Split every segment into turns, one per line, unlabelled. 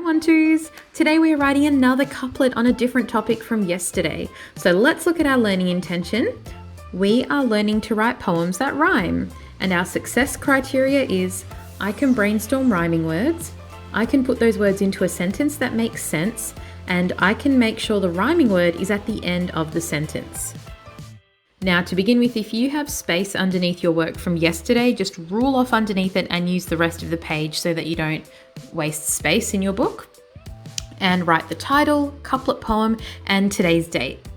One-twos! Today we are writing another couplet on a different topic from yesterday. So let's look at our learning intention. We are learning to write poems that rhyme, and our success criteria is I can brainstorm rhyming words, I can put those words into a sentence that makes sense, and I can make sure the rhyming word is at the end of the sentence. Now, to begin with, if you have space underneath your work from yesterday, just rule off underneath it and use the rest of the page so that you don't waste space in your book. And write the title, couplet poem, and today's date.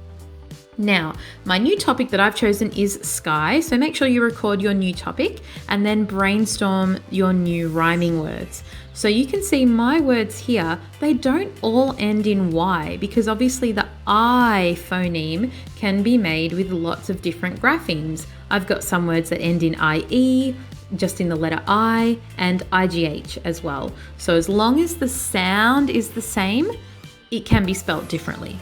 Now, my new topic that I've chosen is sky, so make sure you record your new topic and then brainstorm your new rhyming words. So you can see my words here, they don't all end in Y because obviously the I phoneme can be made with lots of different graphemes. I've got some words that end in IE, just in the letter I, and IGH as well. So as long as the sound is the same, it can be spelt differently.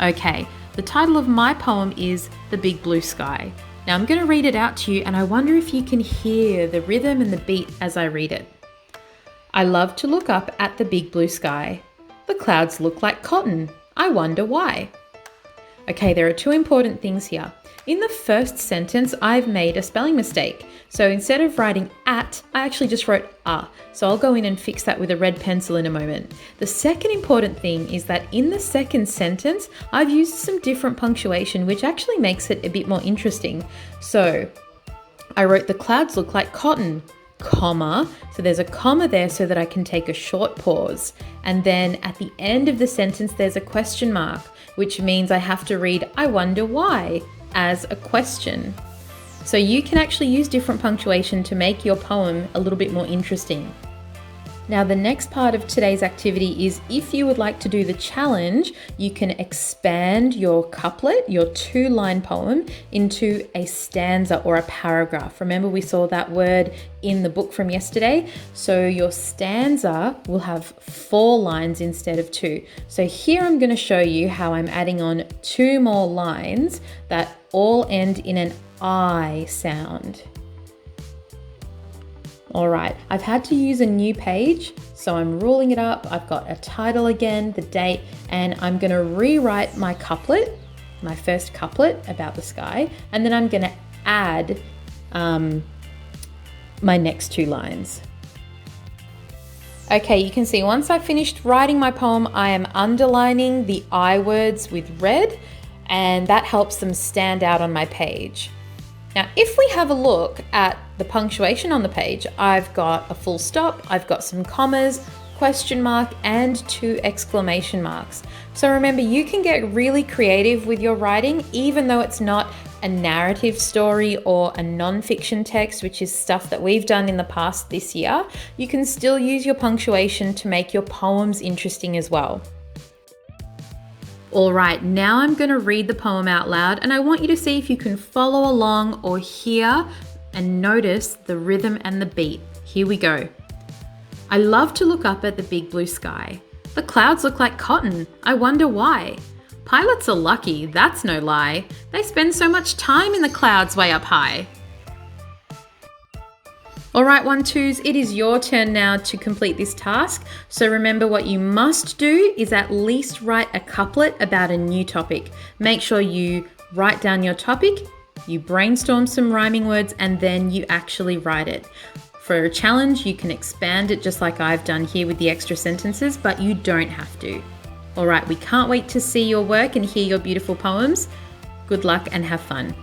Okay. The title of my poem is The Big Blue Sky. Now I'm going to read it out to you and I wonder if you can hear the rhythm and the beat as I read it. I love to look up at the big blue sky. The clouds look like cotton. I wonder why. Okay, there are two important things here. In the first sentence, I've made a spelling mistake. So instead of writing at, I actually just wrote a. So I'll go in and fix that with a red pencil in a moment. The second important thing is that in the second sentence, I've used some different punctuation, which actually makes it a bit more interesting. So I wrote the clouds look like cotton, comma. So there's a comma there so that I can take a short pause. And then at the end of the sentence, there's a question mark, which means I have to read, I wonder why, as a question. So you can actually use different punctuation to make your poem a little bit more interesting. Now the next part of today's activity is if you would like to do the challenge, you can expand your couplet, your 2-line poem, into a stanza or a paragraph. Remember we saw that word in the book from yesterday? So your stanza will have 4 lines instead of 2. So here I'm going to show you how I'm adding on 2 more lines that all end in an I sound. All right, I've had to use a new page, so I'm ruling it up. I've got a title again, the date, and I'm gonna rewrite my couplet, my first couplet about the sky, and then I'm gonna add my next 2 lines. Okay, you can see once I've finished writing my poem, I am underlining the I words with red, and that helps them stand out on my page. Now, if we have a look at the punctuation on the page, I've got a full stop, I've got some commas, question mark, and 2 exclamation marks. So remember, you can get really creative with your writing, even though it's not a narrative story or a non-fiction text, which is stuff that we've done in the past this year. You can still use your punctuation to make your poems interesting as well. All right, now I'm going to read the poem out loud and I want you to see if you can follow along or hear and notice the rhythm and the beat. Here we go. I love to look up at the big blue sky. The clouds look like cotton. I wonder why. Pilots are lucky, that's no lie. They spend so much time in the clouds way up high. All right, 1-2s, it is your turn now to complete this task. So remember what you must do is at least write a couplet about a new topic. Make sure you write down your topic, you brainstorm some rhyming words, and then you actually write it. For a challenge, you can expand it just like I've done here with the extra sentences, but you don't have to. All right, we can't wait to see your work and hear your beautiful poems. Good luck and have fun.